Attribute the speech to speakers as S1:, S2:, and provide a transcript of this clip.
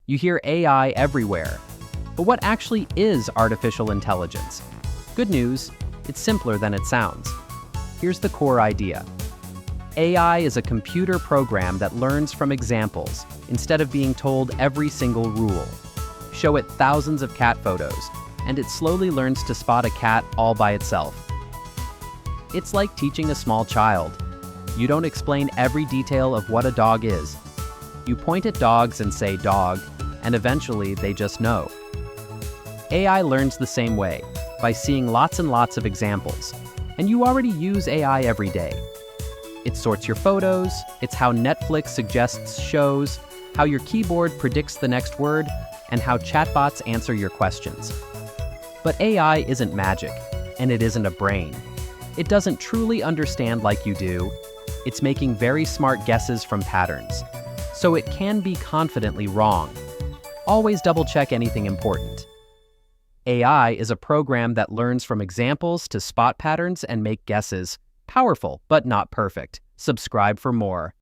S1: You hear AI everywhere. But what actually is artificial intelligence? Good news, it's simpler than it sounds. Here's the core idea. AI is a computer program that learns from examples instead of being told every single rule. Show it thousands of cat photos, and it slowly learns to spot a cat all by itself. It's like teaching a small child. You don't explain every detail of what a dog is. You point at dogs and say dog, and eventually they just know. AI learns the same way, by seeing lots and lots of examples. And you already use AI every day. It sorts your photos, it's how Netflix suggests shows, how your keyboard predicts the next word, and how chatbots answer your questions. But AI isn't magic, and it isn't a brain. It doesn't truly understand like you do. It's making very smart guesses from patterns. So it can be confidently wrong. Always double-check anything important. AI is a program that learns from examples to spot patterns and make guesses. Powerful, but not perfect. Subscribe for more.